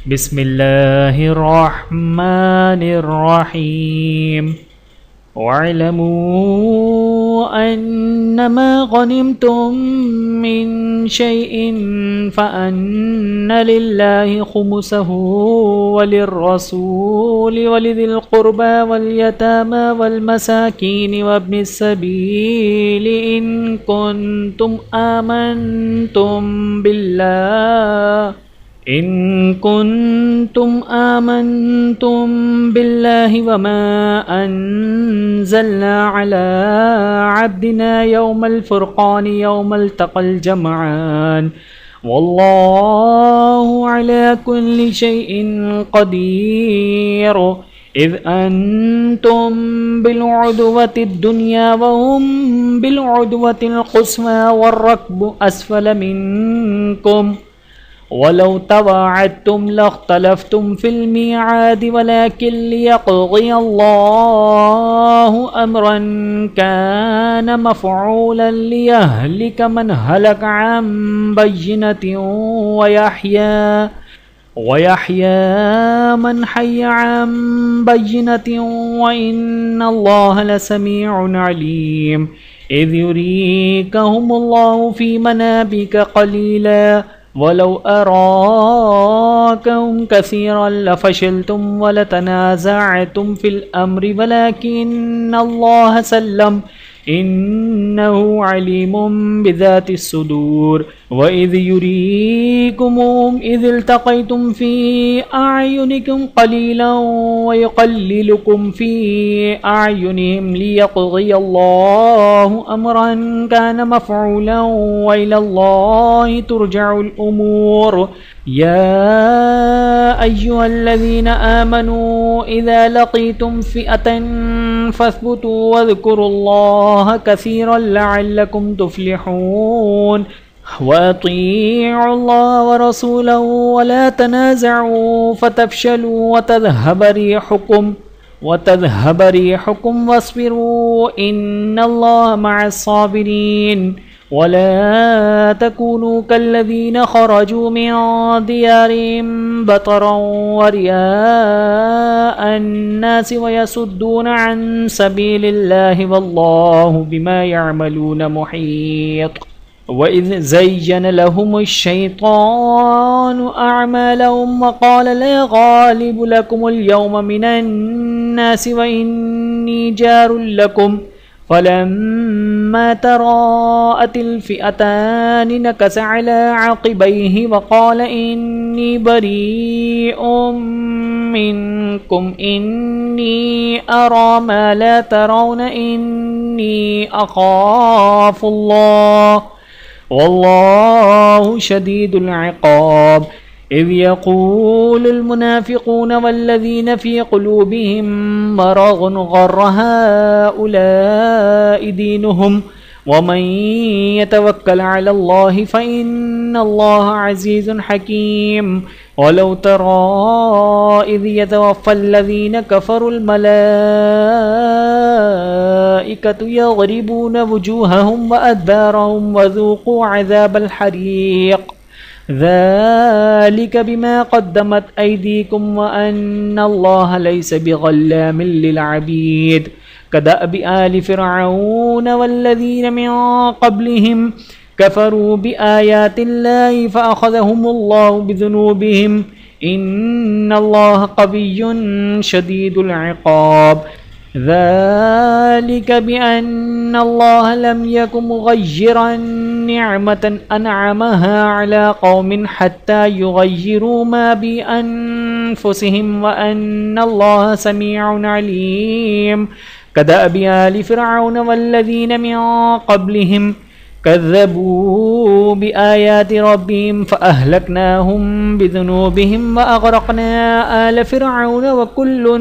बिस्मिल्लाहिर्रहमानिर्रहीम वअलमू अन्नमा गनिमतुम मिन शैइन फ़अन्न लिल्लाहि खुमुसहु वलिर्रसूलि वलिदिल क़ुर्बा वल यतामा वल मसाकीन वब्निस सबीलि इन कुन्तुम आमनतुम बिल्लाहि वमा अन्ज़लना अला अब्दिना यौमल फ़ुरक़ानि यौमल तक़ल जमआन वल्लाहु अला कुल्लि शैइन क़दीर इज़ अंतुम बिलउदवतिद दुनिया वहुम बिलउदवतिल क़ुस्वा वर्रक्बु अस्फल मिनकुम वलौ तवाअदतुम लख्तलफ्तुम फिल मिआद वलाकिन लियक़ज़िय अल्लाहु अम्रन कान मफ़ऊलन लियहलिक मन हलक अन बय्यिनतिन वयहया मन हय्य अन बय्यिनतिन व इन्नल्लाह लसमीउन अलीम इज़ युरीकहुमुल्लाहु फी मनाबिक क़लीला वलौ अराकहुम कसीरन लफ़शिलतुम वलतनाज़अतुम फिल अम्रि वलाकिन्नल्लाह सल्लम इन्नहु अलीमुम बिज़ातिस सुदूर व इज़ युरीकुमुहुम इज़ इल्तक़ैतुम फ़ी अअयुनिकुम क़लीलन व युक़ल्लिलुकुम फ़ी अअयुनिहिम लियक़ज़िय अल्लाहु अम्रन कान मफ़ऊलन व इलल्लाहि तुरजउल उमूर या अय्युहल्लज़ीन आमनू इज़ा लक़ीतुम फ़िअतन फ़स्बुतू वज़्कुरुल्लाह कसीरन लअल्लकुम तुफ़्लिहून वअतीउल्लाह व रसूलहु वला तनाज़अू फ़तफ़शलू वतज़हब रिहुकुम वस्बिरू इन्नल्लाह मअस्साबिरीन वला तकूनू कल्लज़ीन खरजू मिन दियारिहिम बतरन व रियाअन नासि व यसुद्दून अन सबीलिल्लाहि वल्लाहु बिमा यअमलून मुहीत वइज़ ज़य्यन लहुमुश्शैतानु अअमालहुम वक़ाल ला गालिब लकुमुल यौम मिनन नासि व इन्नी जारुल लकुम फलम्मा तराअतिल फ़िअतानि नकस अला अक़िबैहि वक़ाल इन्नी बरीउम मिनकुम इन्नी अरा मा ला तरौन इन्नी अख़ाफ़ुल्लाह वल्लाहु शदीदुल इक़ाब इज़ यक़ूलुल मुनाफ़िक़ून वल्लज़ीन फ़ी क़ुलूबिहिम मरज़ुन ग़र्र हाउलाइ दीनुहुम वमन यतवक्कल अलल्लाहि फ़इन्नल्लाह अज़ीज़ुन हकीम वलौ तरा इज़ यतवफ़्फ़ल्लज़ीन कफ़रुल मलाइकतु यज़रिबून वुजूहहुम व अदबारहुम वज़ूक़ू अज़ाबल हरीक़ ज़ालिक बिमा क़द्दमत अयदीकुम व अन्नल्लाह लैसा बिग़ल्लामिन लिलअबीद कदअबि आलि फ़िरअऊन वल्लज़ीन मिन क़ब्लिहिम कफ़रू बिआयातिल्लाहि फ़अख़ज़हुमुल्लाहु बिज़ुनूबिहिम इन्नल्लाह क़विय्युन शदीदुल इक़ाब ذلك بأن الله لم يكن مغيرا نعمة أنعمها على قوم حتى يغيروا ما بأنفسهم وأن الله سميع عليم كدأب آل فرعون والذين من قبلهم كذبوا بآيات ربهم فأهلكناهم بذنوبهم وأغرقنا آل فرعون وكل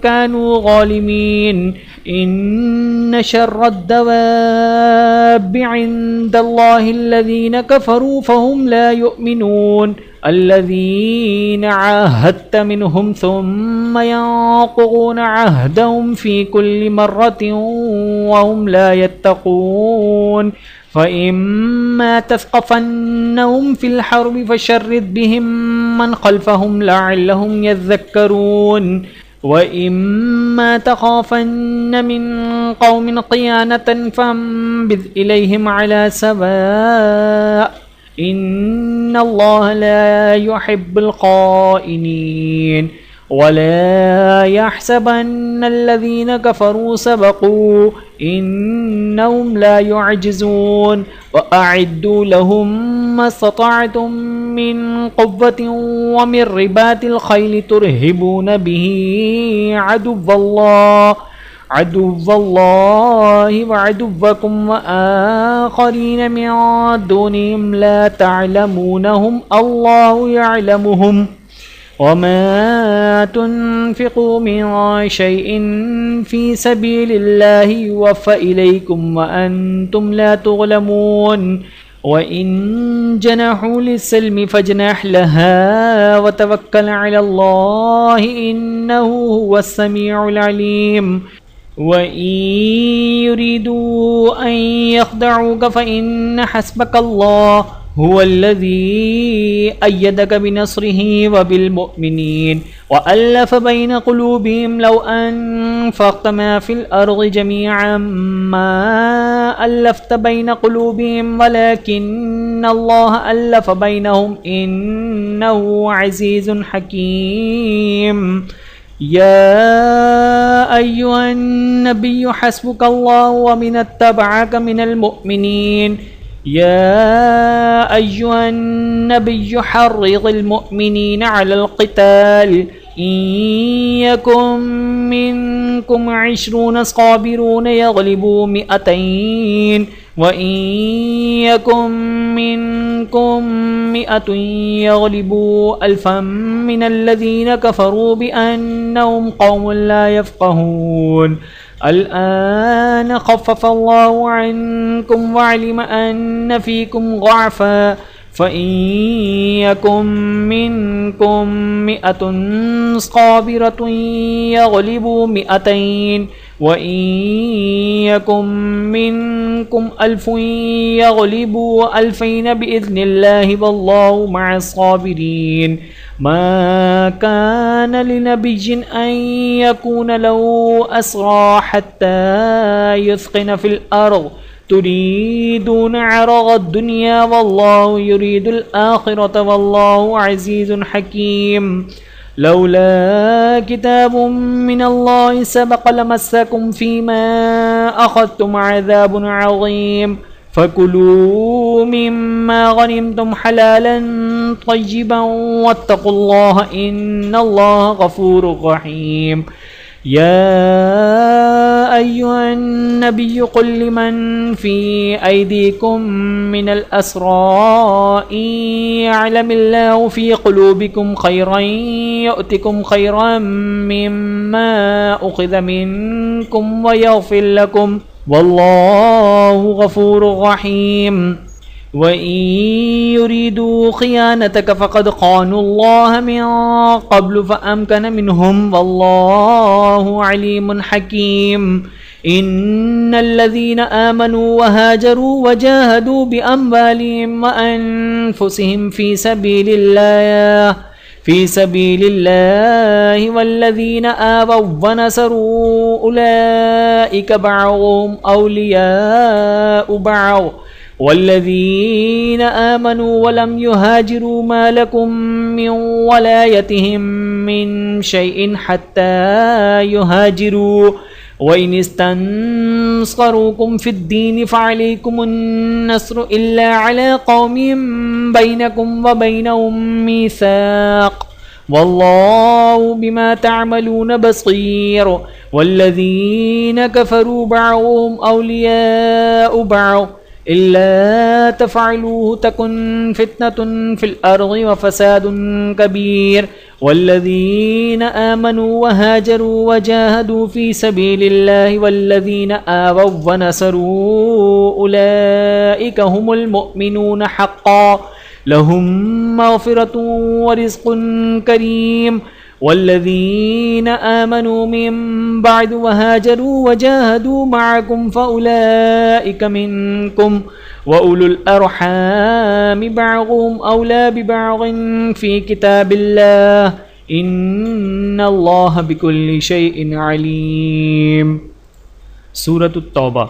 كانوا ظالمين إن شر الدواب عند الله الذين كفروا فهم لا يؤمنون الذين عاهدت منهم ثم ينقضون عهدهم في كل مرة وهم لا يتقون फ़इम्मा तस्क़फ़न्नहुम फ़िल हर्बि फ़शर्रिद बिहिम मन ख़ल्फ़हुम लअल्लहुम यज़्ज़क्करून व इम्मा तख़ाफ़न्न मिन क़ौमिन क़ियानतन फ़अंबिज़ इलैहिम अला सवा इन्नल्लाह ला युहिब्बुल ख़ाइनीन वला यहसबन्नल्लज़ीना कफ़रू सबक़ू इन्नहुम ला युअजिज़ून व अअद्दू लहुम मस्ततअतुम मिन क़ुव्वतिन व मिन रिबातिल ख़ैल तुरहिबून बिही अदुव्वल्लाहि व अदुव्वकुम व आख़रीन मिन दूनिहिम ला तअलमूनहुम अल्लाहु यअलमुहुम वमा तुन्फ़िक़ू मिन शैइन फ़ी सबीलिल्लाहि युवफ़्फ़ा इलैकुम व अंतुम ला तुज़लमून व इन जनहू लिस्सल्मि फ़जनह लहा व तवक्कल अलल्लाहि इन्नहु हुवस्समीउल अलीम व इन युरीदू अन यख़दऊका फ़इन्न हस्बकल्लाह हुवल्लज़ी अय्यदक बिनस्रिही व बिलमुअ्मिनीन व अल्लफ़ बैन क़ुलूबिहिम लौ अनफ़क़्त मा फ़िल अर्ज़ि जमीअन मा अल्लफ़्त बैन क़ुलूबिहिम वलकिन्नल्लाह अल्लफ़ बैनहुम इन्नहु अज़ीज़ुन हकीम या अय्युहन नबिय्यु हस्बुकल्लाहु व मन इत्तबअक मिनल मुअ्मिनीन या अय्युहन नबिय्यु हर्रिज़िल मुअ्मिनीना अलल क़िताल इन यकुम मिनकुम 20 साबिरून यग़लिबू मिअतैन व इन यकुम मिनकुम मिअतुन यग़लिबू अल्फ़म मिनल्लज़ीना कफ़रू बिअन्नहुम क़ौमुन ला यफ़क़हून अल-आन ख़फ़फ़ल्लाहु अन्कुम वअलिम अन्न फ़ीकुम ज़अफ़न फ़इन यकुम मिनकुम मिअतुन साबिरतुन यग़लिबू मिअतैन व इन यकुम मिनकुम अल्फ़ुन यग़लिबू अल्फ़ैन बिइज़्निल्लाहि वल्लाहु मअस-साबिरीन मा कान लिनबिय्यिन अन यकून लहु अस्रा हत्ता युस्क़िन फ़िल अर्ज़ तुरीदून अरज़द दुनिया वल्लाहु युरीदुल आख़िरत वल्लाहु अज़ीज़ुन हकीम लौला किताबुम मिनल्लाहि सबक़ लमस्सकुम फ़ीमा अख़ज़्तुम अज़ाबुन अज़ीम फ़कुलू मिम्मा गनिमतुम हलालन तय्यिबन वत्तक़ुल्लाह इन्नल्लाह गफ़ूरुर रहीम या अय्युहन नबिय्यु क़ुल लिमन फ़ी अयदीकुम मिनल अस्रा इन यअलमिल्लाहु फ़ी क़ुलूबिकुम ख़ैरन यु'तिकुम ख़ैरन मिम्मा उख़िज़ मिनकुम व यग़फ़िर लकुम वल्लाहु गफ़ूरुर रहीम व इन युरीदू ख़ियानतक फ़क़द ख़ानुल्लाह मिन क़ब्लु फ़अमकन मिनहुम वल्लाहु अलीमुन हकीम इन्नल्लज़ीना आमनू व हाजरू व जाहदू बिअम्वालिहिम व अनफुसिहिम फ़ी सबीलिल्लाहि वल्लज़ीना आवौ व नसरू उलाइक बअज़ुहुम औलियाउ बअज़ वल्लज़ीन आमनू वलम युहाजिरू मा लकुम मिन वलायतिहिम मिन शैइन हत्ता युहाजिरू व इन इस्तंसरूकुम फ़िद्दीन फ़अलैकुमुन नस्रु इल्ला अला क़ौमिन बैनकुम व बैनहुम मीसाक़ वल्लाहु बिमा तअमलून बसीर वल्लज़ीन कफ़रू बअज़ुहुम औलियाउ बअज़ इल्ला तफ़अलूहु तकुन फ़ितनतुन फ़िल अर्ज़ि व फ़सादुन कबीर वल्लज़ीन आमनू व हाजरू व जाहदू फ़ी सबीलिल्लाहि वल्लज़ीन आवौ व नसरू उलाइक हुमुल मुअ्मिनून हक़्क़न लहुम मग़फ़िरतुन व रिज़्क़ुन करीम वल्लज़ीन आमनू मिन बअद व हाजरू व जाहदू मअकुम फ़उलाइक मिनकुम وأولو الأرحام بعضهم أولى ببعض في كتاب الله إن الله بكل شيء عليم. सूरत तौबा।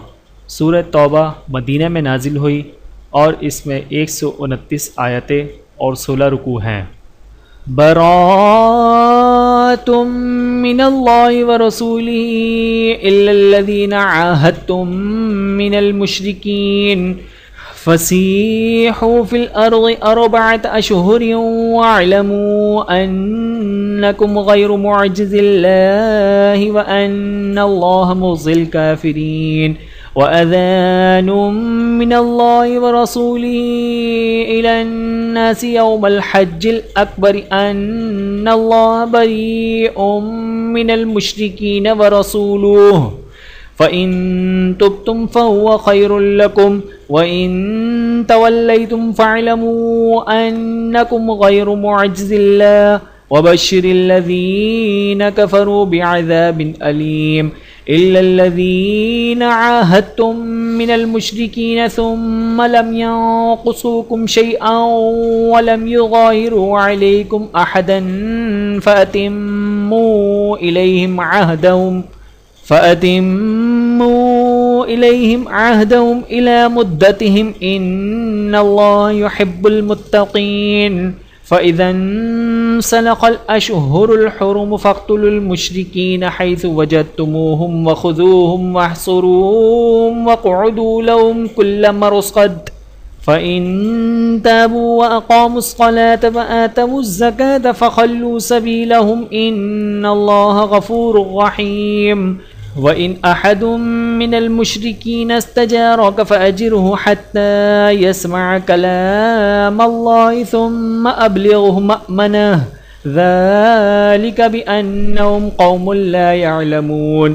सूरत तौबा मदीना में नाजिल हुई और इसमें 129 आयतें और 16 रुकू हैं। बराअतुम मिनल्लाहि व रसूलिही इल्लल्लज़ीना आहदतुम मिनल मुशरिकीन फसीहू फिल अर्ज़ि अर्बअत अशहुरिन वअलमू अन्नकुम गैरु मुअज्जिज़िल्लाहि व अन्नल्लाह मुज़िल काफिरीन व अज़ानुम मिनल्लाहि व रसूलिही इलन्नासि यौमल हज्जिल अकबर अन्नल्लाह बरीउम मिनल मुशरिकीन व रसूलुहु फ़इन तुब्तुम फ़हुव खैरुल लकुम व इन तवल्लैतुम फ़अलमू अन्नकुम गैरु मुअज्जिज़िल्लाह व बश्शिरिल्लज़ीना कफ़रू बिअज़ाबिन अलीम इल्लल्लज़ीना आहदतुम मिनल मुशरिकीन सुम्मा लम यंक़ुसूकुम शैअन व लम युग़ायिरू अलैकुम अहदन फ़अतिम्मू इलैहिम अहदहुम इला मुद्दतिहिम इन्नल्लाह युहिब्बुल मुत्तक़ीन फ़इज़ा इंसलख़ल अशहुरुल हुरुम फ़क़्तुलुल मुशरिकीन हैसु वजदतुमूहुम वख़ुज़ूहुम वह्सुरूहुम वक़उदू लहुम कुल्ल मरसद फ़इन ताबू व अक़ामुस्सलात व आतवुज़्ज़कात फ़ख़ल्लू सबीलहुम इन्नल्लाह गफ़ूरुर रहीम व इन अहदुम मिनल मुशरिकीन इस्तजारक फ़अजिरहु हत्ता यस्मअ कलामल्लाहि सुम्मा अब्लिग़हु मअमनहु ज़ालिक बिअन्नहुम क़ौमुन ला यअलमून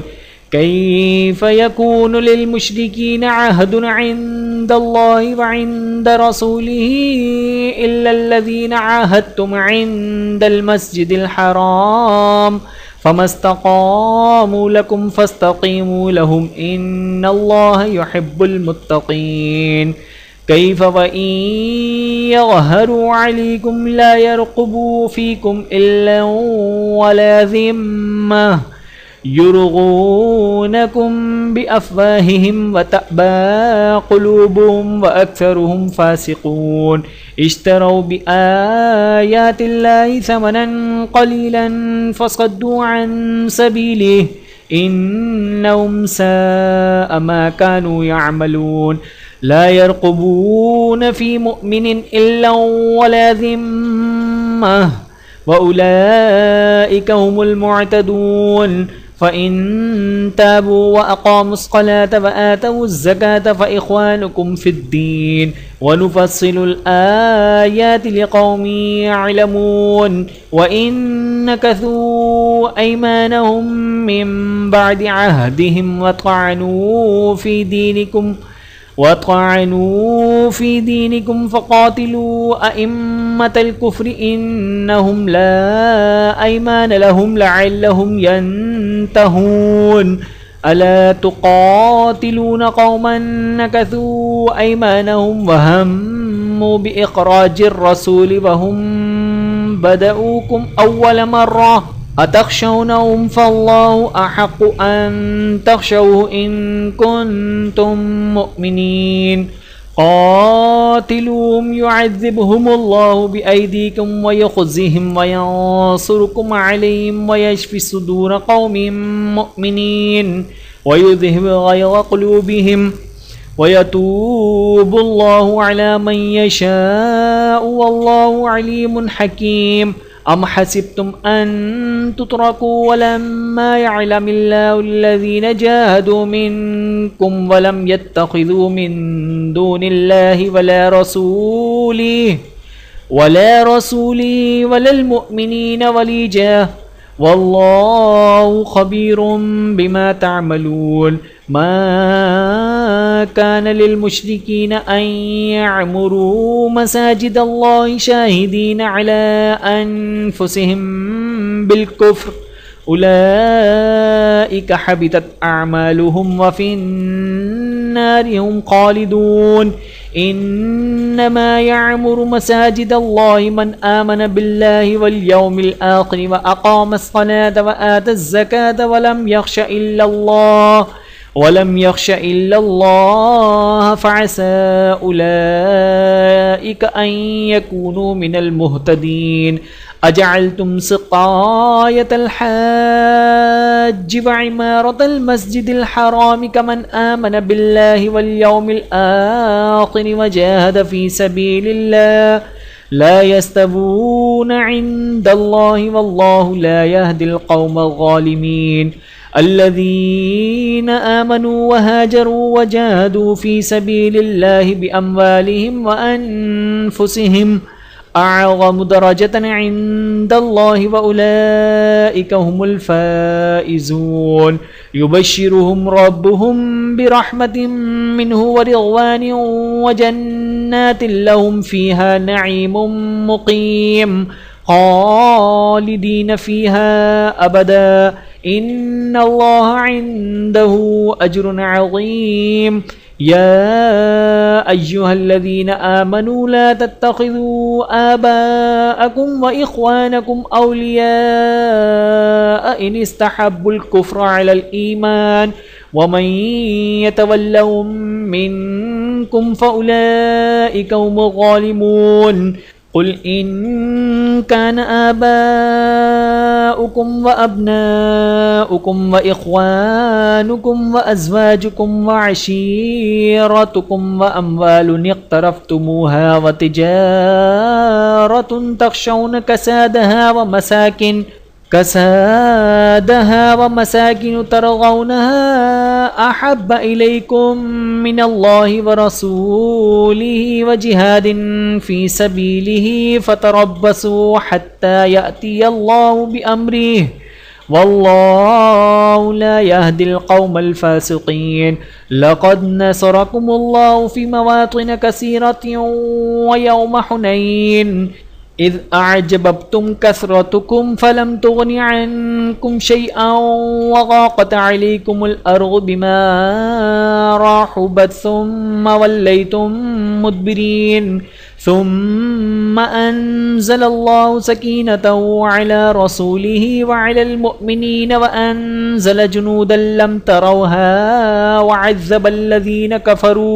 कैफ़ यकूनु लिल मुशरिकीन अहदुन इन्दल्लाहि व इन्द रसूलिही इल्लल्लज़ीना आहदतुम इन्दल मस्जिदिल हराम फ़मस्तक़ामू लकुम फ़स्तक़ीमू लहुम इन्नल्लाह युहिब्बुल मुत्तक़ीन कैफ़ व इन यज़हरू अलैकुम ला यरक़ुबू फ़ीकुम इल्ला वला ज़िम्मह युरगूनकुम बिअफ़वाहिहिम व तअबा क़ुलूबुहुम व अक्सरुहुम फ़ासिक़ून इश्तरौ बिआयातिल्लाहि समनन क़लीलन फ़सद्दू अन सबीलिहि इन्नहुम साअ मा कानू यअमलून ला यरक़ुबून फ़ी मुअमिनिन इल्ला वला ज़िम्मह व उलाइका हुमुल मुअतदून फ़इन ताबू व अक़ामुस्सलात व आतवुज़्ज़कात फ़इख़्वानुकुम फ़िद्दीन व नुफ़स्सिलुल आयाति लिक़ौमिन यअलमून व इन नकथू अयमानहुम मिन बअदि अहदिहिम वतअनू फ़ी दीनिकुम फ़क़ातिलू अइम्मतल कुफ़्रि इन्नहुम ला अयमान लहुम लअल्लहुम यंतहून अला तुक़ातिलून क़ौमन नकथू अयमानहुम व हम्मू बिइख़राजिर रसूल व हुम बदऊकुम अव्वल मर्रा अतख़शौनहुम फ़ल्लाहु अहक़्क़ु अन तख़शौहु इन कुन्तुम मुअमिनीन क़ातिलूहुम युअज़्ज़िबहुमुल्लाहु बिअयदीकुम व युख़ज़िहिम व यंसुरुकुम अलैहिम व यशफ़ि सुदूर क़ौमिन मुअमिनीन व युज़हिब ग़यज़ क़ुलूबिहिम व यतूबुल्लाहु अला मन यशाअ वल्लाहु अलीमुन हकीम अम हसिब्तुम अन तुतरकू वलम्मा यअलमिल्लाहु अल्लज़ीना जाहदू मिनकुम वलम यत्तख़िज़ू मिन दूनिल्लाहि वला रसूलिही वलल मुअमिनीन वलीजा वल्लाहु ख़बीरुम बिमा तअमलून मा कान लिल मुशरिकीन अन यअमुरू मसाजिदल्लाहि शाहिदीन अला अनफुसिहिम बिल कुफ्र उलाइका हबितत अअमालुहुम व फिन्नारि हुम खालिदून इन्नमा यअमुरु मसाजिदल्लाहि मन आमन बिल्लाहि वल यौमिल आखिर व अक़ामस्सलात व आतज़्ज़कात वलम यख्श इल्लल्लाह फ़असा उलाइका अन यकूनु मिनल मुहतदीन अजअलतुम सिक़ायतल हज्ज व इमारतल मस्जिदिल हराम कमन आमन बिल्लाहि वल यौमिल आखिर व जाहद फ़ी सबीलिल्लाह ला यस्तवून इंदल्लाहि वल्लाहु ला यहदिल क़ौमल ज़ालिमीन अल्लज़ीना आमनू व हाजरू व जाहदू फ़ी सबीलिल्लाहि बिअम्वालिहिम व अनफुसिहिम अअज़मु दरजतन इंदल्लाहि व उलाइका हुमुल फ़ाइज़ून युबश्शिरुहुम रब्बुहुम बिरहमतिन मिन्हु व रिज़वानिन व जन्नातिन लहुम फ़ीहा नईमुम मुक़ीम खालिदीन फ़ीहा अबदा इन्नल्लाह इंदहु अज्रुन अज़ीम या अय्युहल्लज़ीना आमनू ला तत्तखिज़ू आबाअकुम व इख़वानकुम औलिया इन इस्तहब्बुल कुफ्र अलल ईमान व मन यतवल्लहुम मिनकुम फ़उलाइका हुमुज़ ज़ालिमून कुल इन कान आबाउकुम व अब्नाउकुम व इख़वानुकुम व अज़वाजुकुम व अशीरतुकुम व अम्वालुन इक़्तरफ़्तुमूहा व तिजारतुन तख़शौन कसादहा व मसाकिन तरग़ौनहा अहब्ब इलैकुम मिनल्लाहि व रसूलिहि व जिहादिन फ़ी सबीलिहि फ़तरब्बसू हत्ता यअतियल्लाहु बिअम्रिहि वल्लाहु ला यहदिल क़ौमल फ़ासिक़ीन लक़द नसरकुमुल्लाहु फ़ी मवातिन कसीरतिन व यौम हुनैन इज़ अअजबतुम कसरतुकुम फलम तुग़नि अन्कुम शैअन व ज़ाक़त अलैकुमुल अर्ज़ु बिमा रहबत सुम्मा वल्लैतुम मुदबिरीन सुम्मा अंज़लल्लाहु सकीनतहु अला रसूलिहि व अलल मुअ्मिनीन व अंज़ल जुनूदन लम तरौहा व अज़्ज़बल्लज़ीना कफ़रू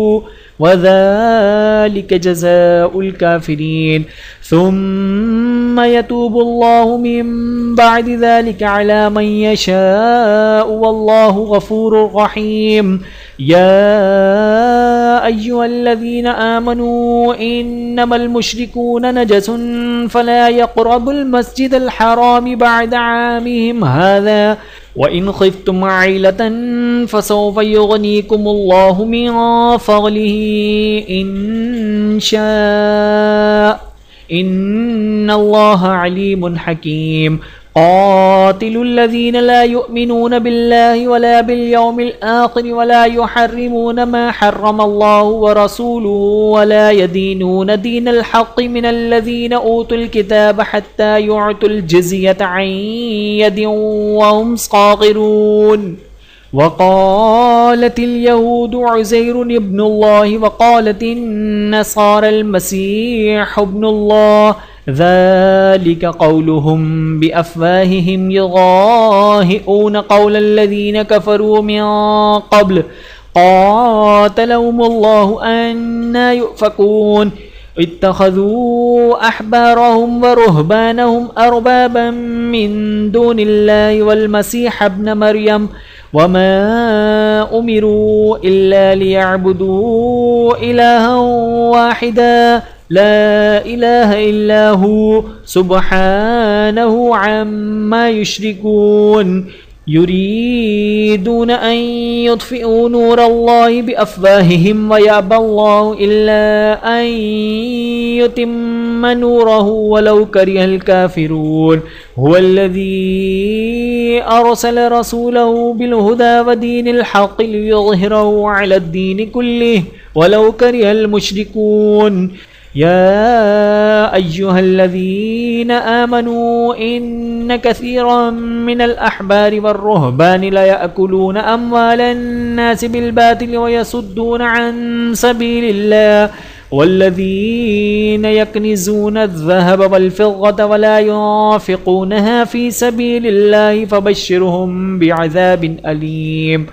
वज़ालिक जज़ाउल काफ़िरीन सुम्मा यतूबुल्लाहु मिन बअदि ज़ालिका अला मन यशाअ वल्लाहु गफ़ूरुर रहीम या अय्युहल्लज़ीना आमनू इन्नमल मुश्रिकूना नजसुन फला यक़रबुल मस्जिदल हराम बअद आमिहिम हाज़ा व इन ख़िफ़्तुम आइलतन फ़सौफ़ युग़नीकुमुल्लाहु मिन फ़ज़लिहि इंशाअ इन्नल्लाहा अलीमुन हकीम क़ातिलुल्लज़ीना ला युअमिनूना बिल्लाहि वला बिल-यौमिल आख़िर वला युहर्रिमूना मा हर्रमल्लाहु व रसूलुहु वला यदीनूना दीनल हक़्क़ि मिनल्लज़ीना ऊतुल किताब हत्ता युअतुल जिज़्यता अन यदिन व हुम साग़िरून वक़ालतिल यहूदु उज़ैरुन इब्नुल्लाहि वक़ालतिन नसारल मसीह इब्नुल्लाह ज़ालिका क़ौलुहुम बिअफ़वाहिहिम युज़ाहिऊन क़ौलल्लज़ीना कफ़रू मिन क़ब्ल क़ातलहुमुल्लाहु अन्ना युफ़कून इत्तख़ज़ू अहबारहुम व रुहबानहुम अरबाबन मिन दूनिल्लाहि वल मसीह इब्न मरियम वमा उमिरू इल्ला लियअबुदू इलाहन वाहिदा ला इलाहा इल्ला हु सुब्हानहु अम्मा युश्रिकून युरीदून अन युत्फ़िऊ नूरल्लाहि बिअफ़वाहिहिम व यअबल्लाहु इल्ला अन युतिम्म नूरहु वलौ करिहल काफ़िरून हुवल्लज़ी अरसल रसूलहु बिल-हुदा व दीनिल हक़्क़ि लियुज़हिरहु अलद्दीनि कुल्लिहि वलौ करिहल मुश्रिकून يا أيها الذين آمنوا إن كثيرا من الأحبار والرهبان ليأكلون أموال الناس بالباطل ويصدون عن سبيل الله والذين يكنزون الذهب والفضة ولا ينفقونها في سبيل الله فبشرهم بعذاب أليم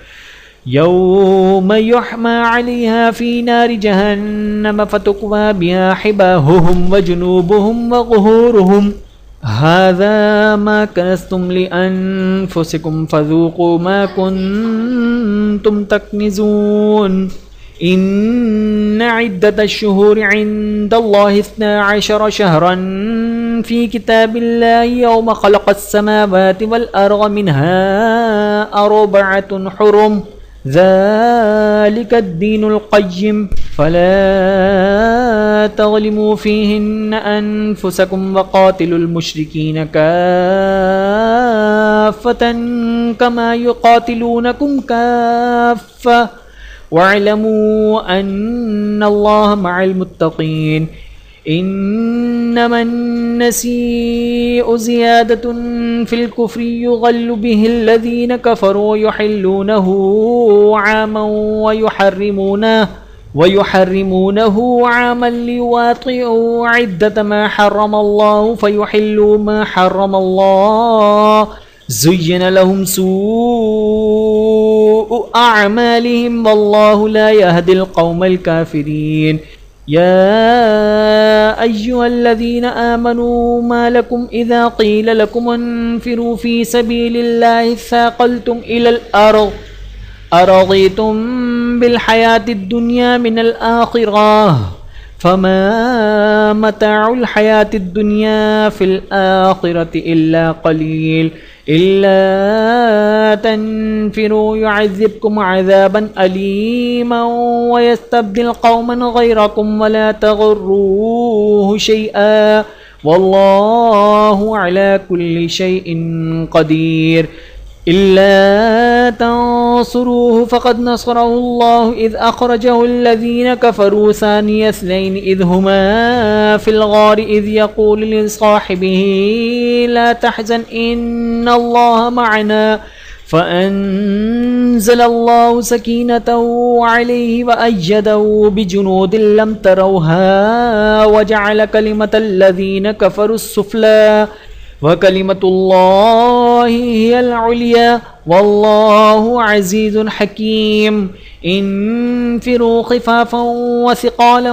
يوم يحمى عليها في نار جهنم فتقوى بها حباههم وجنوبهم وظهورهم هذا ما كنزتم لأنفسكم فذوقوا ما كنتم تكنزون إن عدة الشهور عند الله 12 شهرا في كتاب الله يوم خلق السماوات والأرض منها 4 حرم ذلك الدين القيم فلا تظلموا فيهن أنفسكم وقاتلوا المشركين كافة كما يقاتلونكم كافة واعلموا أن الله مع المتقين إنما النسيء زيادة في الكفر يضل به الذين كفروا يحلونه عاما ويحرمونه عاما ليواطئوا عدة ما حرم الله فيحلوا ما حرم الله زين لهم سوء أعمالهم والله لا يهدي القوم الكافرين يا أيها الذين آمنوا ما لكم إذا قيل لكم انفروا في سبيل الله ثاقلتم إلى الأرض أرضيتم بالحياة الدنيا من الآخرة فما متاع الحياة الدنيا في الآخرة إلا قليل إلا تنفروا يعذبكم عذابا أليما ويستبدل قوما غيركم ولا تغروه شيئا والله على كل شيء قدير إلا تنصروه فقد نصره الله إذ أخرجه الذين كفروا ثاني اثنين إذ هما في الغار إذ يقول لصاحبه لا تحزن إن الله معنا فأنزل الله سكينته عليه وأيده بجنود لم تروها وجعل كلمة الذين كفروا السفلى وكلمة الله هي العليا والله عزيز حكيم انفروا خفافا وثقالا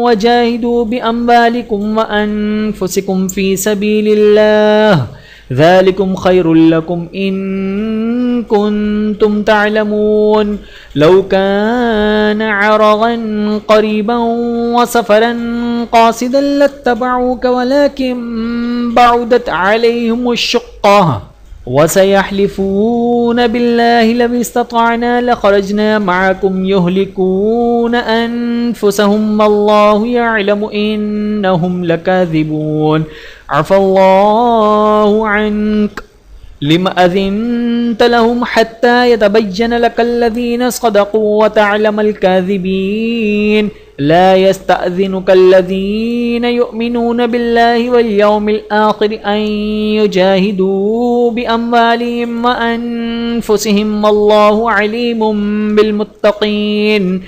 وجاهدوا بأموالكم وأنفسكم في سبيل الله ذلكم خير لكم إن كنتم تعلمون لو كان عرضا قريبا وسفرا قاصدا لاتبعوك ولكن بعدت عليهم الشقة وسيحلفون بالله لو استطعنا لخرجنا معكم يهلكون أنفسهم والله يعلم إنهم لكاذبون عفى الله عنك لما أذنت لهم حتى يتبين لك الذين صدقوا وتعلم الكاذبين لا يستأذنك الذين يؤمنون بالله واليوم الآخر أن يجاهدوا بأموالهم وأنفسهم والله عليم بالمتقين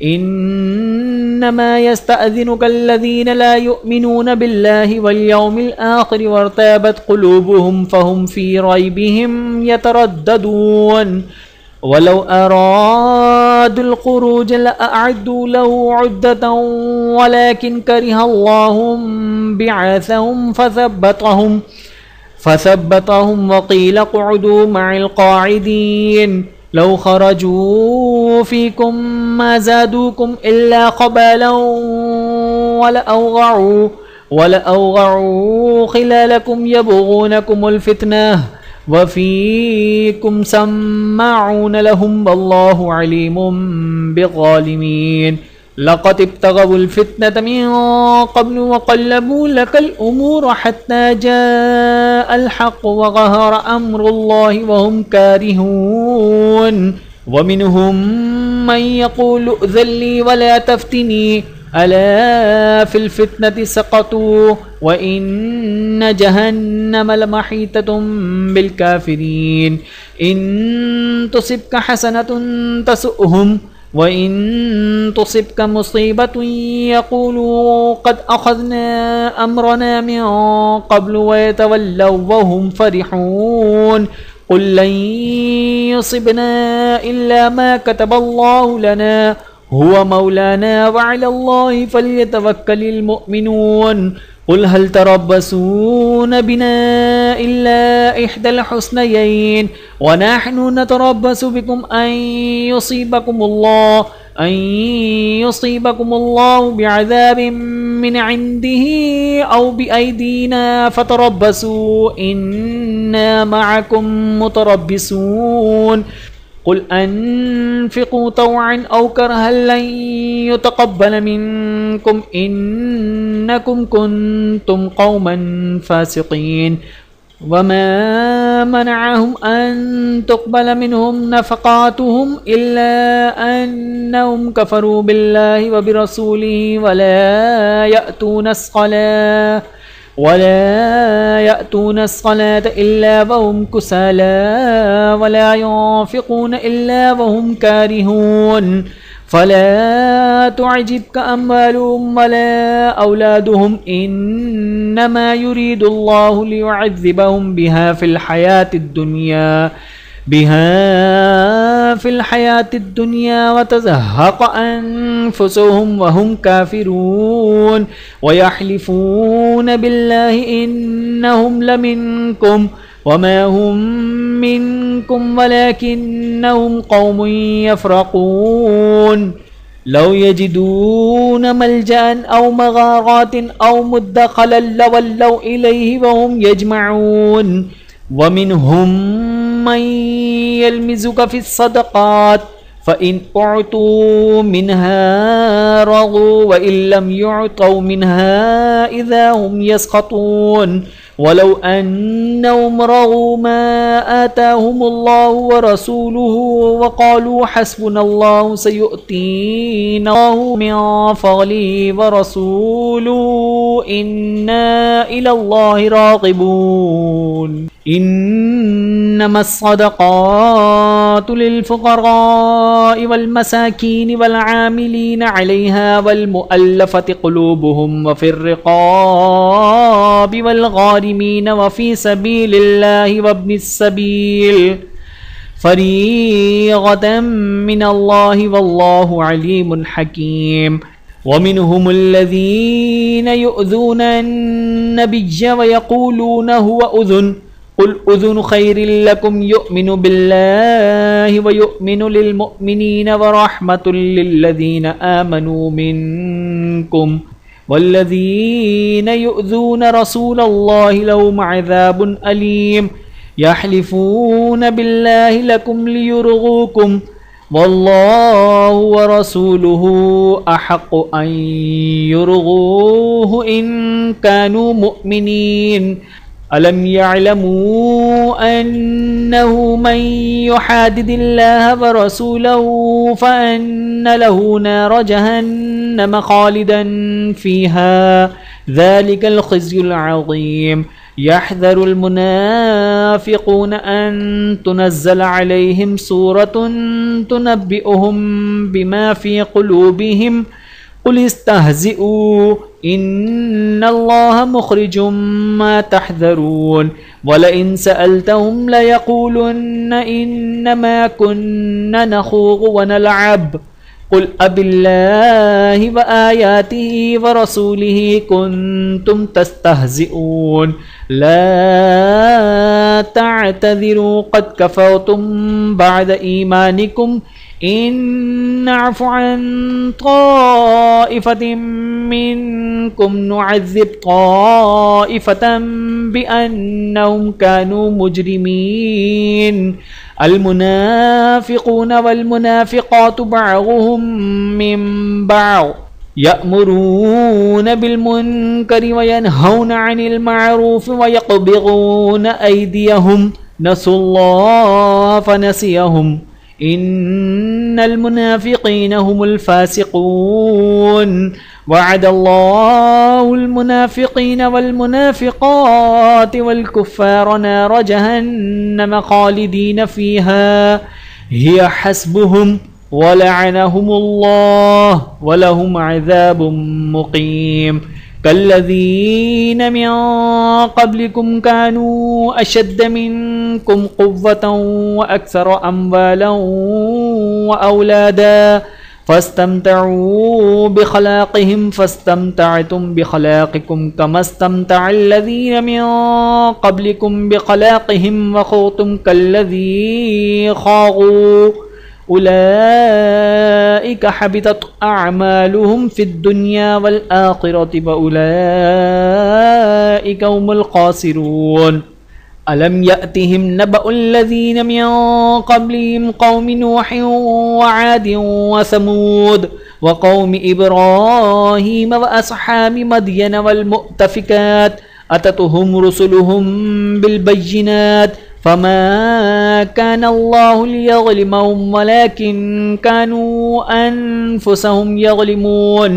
إنما يستأذنك الذين لا يؤمنون بالله واليوم الآخر وارتابت قلوبهم فهم في ريبهم يترددون ولو أرادوا الخروج لأعدوا له عدة ولكن كره الله بعاثهم فثبتهم وقيل اقعدوا مع القاعدين لو خرجوا فيكم ما زادوكم إلا خبالا ولأوغعوا خلالكم يبغونكم الفتنة وفيكم سماعون لهم والله عليم بالظالمين لقد ابتغوا الفتنة من قبل وقلبوا لك الأمور حتى جاء الحق وظهر أمر الله وهم كارهون ومنهم من يقول ائذن لي ولا تفتني अला फिल फितनति सकतू व इन्न जहन्नम लमहीततुम बिल काफिरीन इन तुसिबका हसनतुन तसुहुम व इन तुसिबका मुसीबतुन यक़ूलू क़द अख़ज़ना अम्रना मिन क़ब्लु व यतवल्लव व हुम फ़रिहून क़ुल लन युसिबना इल्ला मा कतबल्लाहु लना हुवा मौलाना व अलल्लाहि फ़ल्यतवक्कलिल मुअ्मिनून क़ुल हल तरब्बसून बिना इल्ला इह्दल हुस्नयैन व नहनु नतरब्बसु बिकुम अन युसीबकुमुल्लाहु बिअज़ाबिन मिन इंदिही औ बिअयदीना फतरब्बसू इन्ना मअकुम मुतरब्बिसून क़ुल अनफ़िक़ू तौअन औ करहन लन युतक़ब्बल मिनकुम इन्नकुम कुन्तुम क़ौमन फ़ासिक़ीन वमा मनअहुम अन तुक़बल मिनहुम नफ़क़ातुहुम इल्ला अन्नहुम कफ़रू बिल्लाहि व बिरसूलिहि वला यअतून अस्सलात इल्ला वहुम कुसाला वला युनफ़िक़ून इल्ला वहुम कारिहून फला तुअजिबका अम्वालुहुम वला औलादुहुम इन्नमा युरीदुल्लाहु लियुअज़्ज़िबहुम बिहा फिल हयातिद दुनिया व तज़हक़ अन्फुसुहुम व हुम काफ़िरून व यहलिफ़ून बिल्लाहि इन्नहुम लमिनकुम व मा हुम मिनकुम वलाकिन्नहुम क़ौमुन यफ़रक़ून लौ यजिदून मल्जअन औ मग़ारातिन औ मुद्दख़लन लवल्लौ इलैहि व हुम यजमऊन व मिनहुम मन यल्मिज़ुका फ़िस्सदक़ात फ़इन उअतू मिन्हा रग़ू व इन लम युअतौ मिन्हा इज़ा हुम यस्ख़तून वलौ अन्नहुम रग़ू मा आताहुमुल्लाहु व रसूलुहु व क़ालू हस्बुनल्लाहु सयु'तीनाहु मिन फ़ज़लिहि व रसूलुहु इन्ना इलल्लाहि राग़िबून इन्नमस्सदक़ातु लिलफ़ुक़राइ वल्मसाकीनि वल्आमिलीन अलैहा वल्मुअल्लफ़ति क़ुलूबुहुम व फ़िर्रिक़ाबि वल्ग़ारिमीन व फ़ी सबीलिल्लाहि वब्निस्सबील फ़रीग़तम मिनल्लाहि वल्लाहु अलीमुन हकीम वमिनहुम अल्लज़ीन युअज़ून अन्नबिय्य व यक़ूलून हुवा उज़ुन क़ुल उज़ुनु खैरिल लकुम युअमिनु बिल्लाहि व युअमिनु लिलमुअमिनीन व रहमतुल लिल्लज़ीन आमनू मिनकुम वल्लज़ीन युअज़ून रसूलल्लाहि लहुम अज़ाबुन अलीम यहलिफ़ून बिल्लाहि लकुम लियुरग़ूकुम वल्लाहु व रसूलुहु अहक़्क़ु अन युरग़ूहु इन कानू मुअमिनीन अलम यअलमू अन्नहु मन युहादिदिल्लाह व रसूलहु फ़अन्न लहु नार जहन्नम ख़ालिदन फ़ीहा ज़ालिकल ख़िज़्युल अज़ीम यहज़रुल मुनाफ़िक़ून अन तुनज़्ज़ल अलैहिम सूरतुन तुनब्बिउहुम बिमा फ़ी क़ुलूबिहिम क़ुल इस्तहज़िऊ इन्नल्लाह मुख़रिजुम मा तहज़रून वलइन सअल्तहुम लयक़ूलुन्न इन्नमा कुन्ना नख़ूज़ु व नलअब क़ुल अबिल्लाहि व आयातिहि व रसूलिहि कुन्तुम तस्तहज़िऊन ला तअतज़िरू क़द कफ़रतुम बअद ईमानिकुम इन नअफ़ु अन ताइफ़तिन मिनकुम नुअज़्ज़िब ताइफ़तन बिअन्नहुम कानू मुजरिमीन अलमुनाफ़िक़ून वल्मुनाफ़िक़ातु बअज़ुहुम मिन बअज़ यअमुरून बिलमुनकरि व यनहौन अनिल मअरूफ़ व यक़बिज़ून अयदियहुम नसुल्लाह फनसियहुम इन्नल मुनाफिकीन हुमुल फासिकून वअद अल्लाहुल मुनाफिकीन वल मुनाफिकात वल कुफ्फार नार जहन्नम खालिदीन फीहा हिया हस्बुहुम वलअनहुमुल्लाह वलहुम अज़ाबुम मुक़ीम कल्लज़ीन मिन क़ब्लिकुम कानू अशद्द मिनकुम क़ुव्वतन व अक्सर अम्वालन व औलादा फस्तमतऊ बिखलाक़िहिम फस्तमतअतुम बिखलाक़िकुम कमस्तमतअल्लज़ीन मिन क़ब्लिकुम बिखलाक़िहिम व ख़ुज़्तुम कल्लज़ी ख़ाज़ू उलाइका हबितत अअमालुहुम फिद्दुनिया वल आखिरति व उलाइका हुमुल ख़ासिरून अलम यअतिहिम नबउल्लज़ीन मिन क़ब्लिहिम क़ौमि नूहिन व आदिन व समूद व क़ौमि इब्राहीम व अस्हाबि मदयन वल मुअतफ़िकात अततहुम रुसुलुहुम बिल बय्यिनात फमा कान अल्लाहु लियज़लिमहुम वलाकिन कानू अनफुसहुम यज़लिमून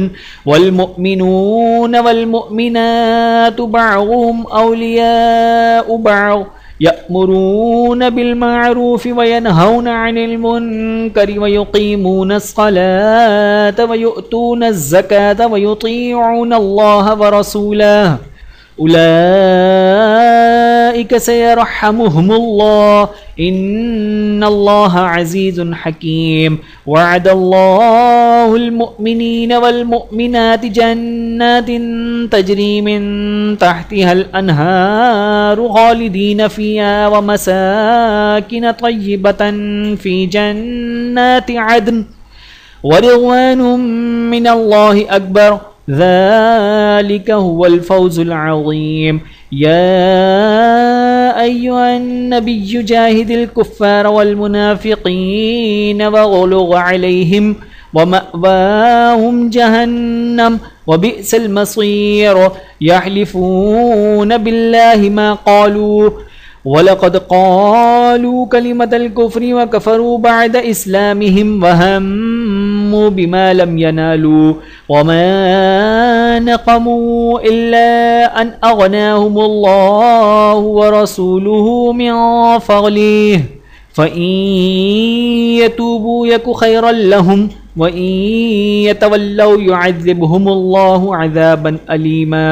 वल मुअमिनून वल मुअमिनातु बअज़ुहुम औलियाउ बअज़ यअमुरून बिल मअरूफ व यनहौन अनिल मुनकरि व युक़ीमूनस सलात व युअतूनज़ ज़कात व युतीऊन अल्लाह व रसूलहु उलाइक सयरहमुहुमुल्लाह इन्नल्लाह अज़ीज़ुन हकीम वअदल्लाहुल मुअमिनीन वल मुअमिनाति जन्नातिन तजरी मिन तहतिहल अन्हारु खालिदीन फ़ीहा व मसाकिन तय्यिबतन फ़ी जन्नाति अदन व रिज़वानुम मिनल्लाहि अकबर ज़ालिका हुवल फ़ौज़ुल अज़ीम या अय्युहन नबिय्यु जाहिदिल कुफ़्फ़ार वल मुनाफ़िक़ीन वग़लुज़ अलैहिम व मअवाहुम जहन्नम व बि'सल मसीर यहलिफ़ून बिल्लाहि मा क़ालू वलक़द क़ालू कलिमतल कुफ़्रि व कफ़रू बअद इस्लामिहिम व हम्मू बिमा लम यनालू व मा नक़मू इल्ला अन अग़नाहुमुल्लाहु व रसूलुहु मिन फ़ज़लिहि फ़इन यतूबू यकु खैरन लहुम व इन यतवल्लौ युअज़्ज़िबहुमुल्लाहु अज़ाबन अलीमा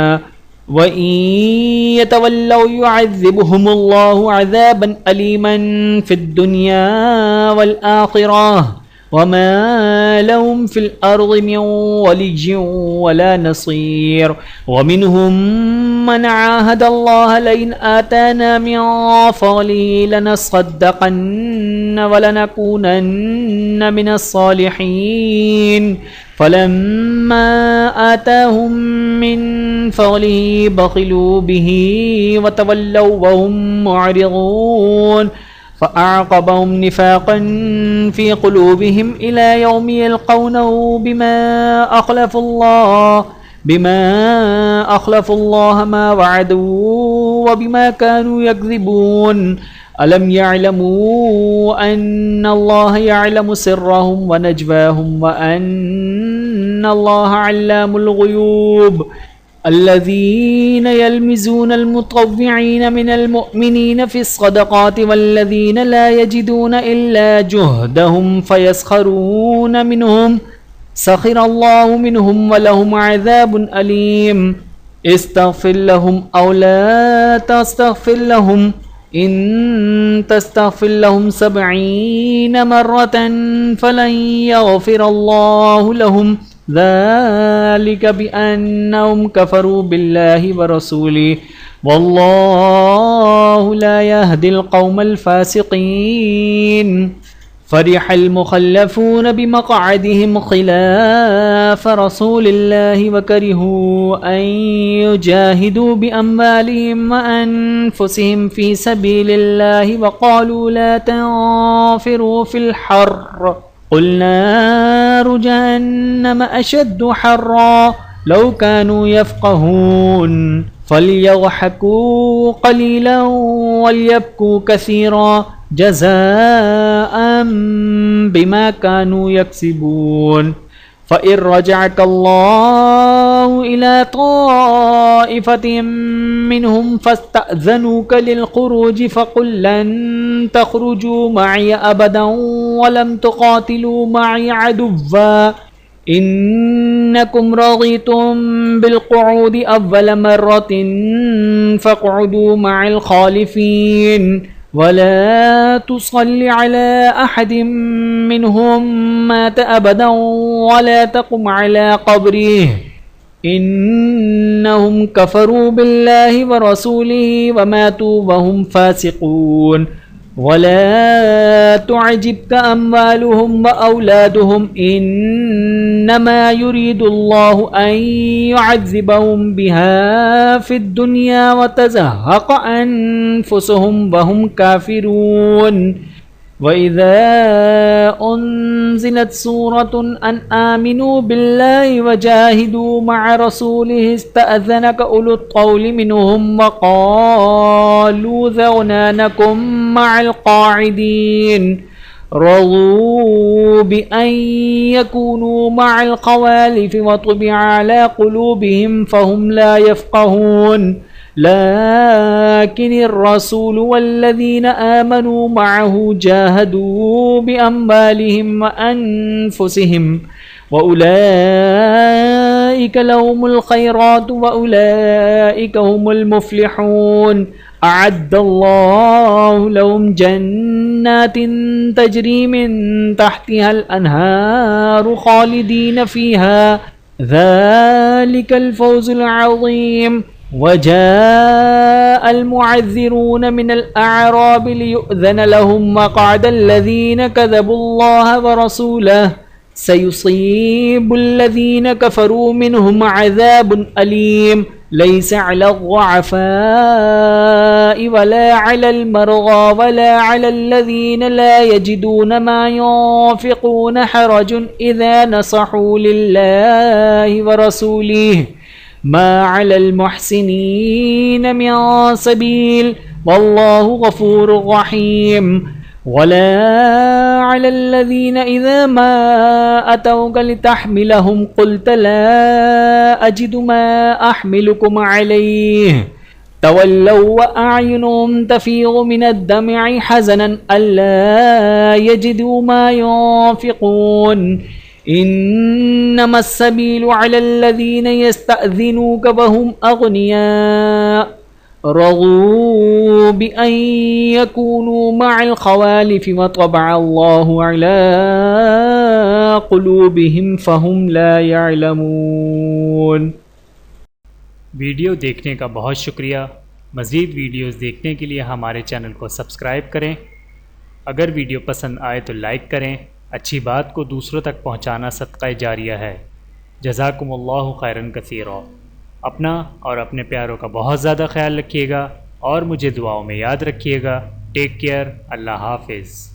वइन यतवल्लौ युअज़्ज़िबहुमुल्लाहु अज़ाबन अलीमन फ़िद्दुनिया वल आखिरह वमा लहुम फ़िल अर्ज़ि मिन वलिय्यिन वला नसीर वमिनहुम मन आहादल्लाह लइन आताना मिन फ़ज़लिहि लनसद्दक़न्न वलनकूनन्न मिनस सालिहीन फलम्मा आताहुम मिन फ़ज़लिहि बख़िलू बिही वतवल्लौ वहुम मुअरिज़ून फ़अअक़बहुम निफ़ाक़न फ़ी क़ुलूबिहिम इला यौमि यल्क़ौनहु बिमा अख़लफ़ुल्लाह मा वअदू व बिमा कानू यकज़िबून अलम यअलमू अन्नल्लाह यअलमु सिर्रहुम व नजवाहुम व अन्नल्लाह अल्लामुल ग़ुयूब الذين يلمزون المطوعين من المؤمنين في الصدقات والذين لا يجدون إلا جهدهم فيسخرون منهم سخر الله منهم ولهم عذاب أليم استغفر لهم أو لا تستغفر لهم إن تستغفر لهم 70 مرة فلن يغفر الله لهم ذلك بأنهم كفروا بالله ورسوله والله لا يهدي القوم الفاسقين فرح المخلفون بمقعدهم خلاف رسول الله وكرهوا أن يجاهدوا بأموالهم وأنفسهم في سبيل الله وقالوا لا تنفروا في الحر قل نار جهنم أشد حرا لو كانوا يفقهون فليضحكوا قليلا وليبكوا كثيرا جزاء بما كانوا يكسبون فإن رجعك الله إلى طائفة منهم فاستأذنوك للخروج فقل لن تخرجوا معي أبدا ولم تقاتلوا معي عدوا إنكم رضيتم بالقعود أول مرة فاقعدوا مع الخالفين ولا تصل على أحد منهم مات أبدا ولا تقم على قبره إنهم كفروا بالله ورسوله وماتوا وهم فاسقون ولا تعجبك أموالهم وأولادهم إنما يريد الله أن يعذبهم بها في الدنيا وتزهق أنفسهم وهم كافرون وإذا أنزلت سورة أن آمنوا بالله وجاهدوا مع رسوله استأذنك أولو الطول منهم وقالوا ذرنا نكن مع القاعدين رضوا بأن يكونوا مع الخوالف وطبع على قلوبهم فهم لا يفقهون لكن الرسول والذين آمنوا معه جاهدوا بأموالهم وأنفسهم وأولئك لهم الخيرات وأولئك هم المفلحون أعد الله لهم جنات تجري من تحتها الأنهار خالدين فيها ذلك الفوز العظيم وجاء المعذرون من الأعراب ليؤذن لهم وقعد الذين كذبوا الله ورسوله سيصيب الذين كفروا منهم عذاب أليم ليس على الضعفاء ولا على المرضى ولا على الذين لا يجدون ما ينفقون حرج إذا نصحوا لله ورسوله ما على المحسنين من سبيل والله غفور رحيم ولا على الذين إذا ما أتوك لتحملهم قلت لا أجد ما أحملكم عليه تولوا وأعينهم تفيض من الدمع حزنا ألا يجدوا ما ينفقون إنما السبيل على الذين يستأذنوك وهم أغنياء رضوا بأن يكونوا مع الخوالف وطبع الله على قلوبهم فهم لا يعلمون। वीडियो देखने का बहुत शुक्रिया। मज़ीद वीडियोस देखने के लिए हमारे चैनल को सब्सक्राइब करें। अगर वीडियो पसंद आए तो लाइक करें। अच्छी बात को दूसरों तक पहुंचाना सदक़ा जारिया है। जज़ाकुमुल्लाहु खैरन कसीरा। अपना और अपने प्यारों का बहुत ज़्यादा ख्याल रखिएगा और मुझे दुआओं में याद रखिएगा। Take care. अल्लाह हाफ़िज़।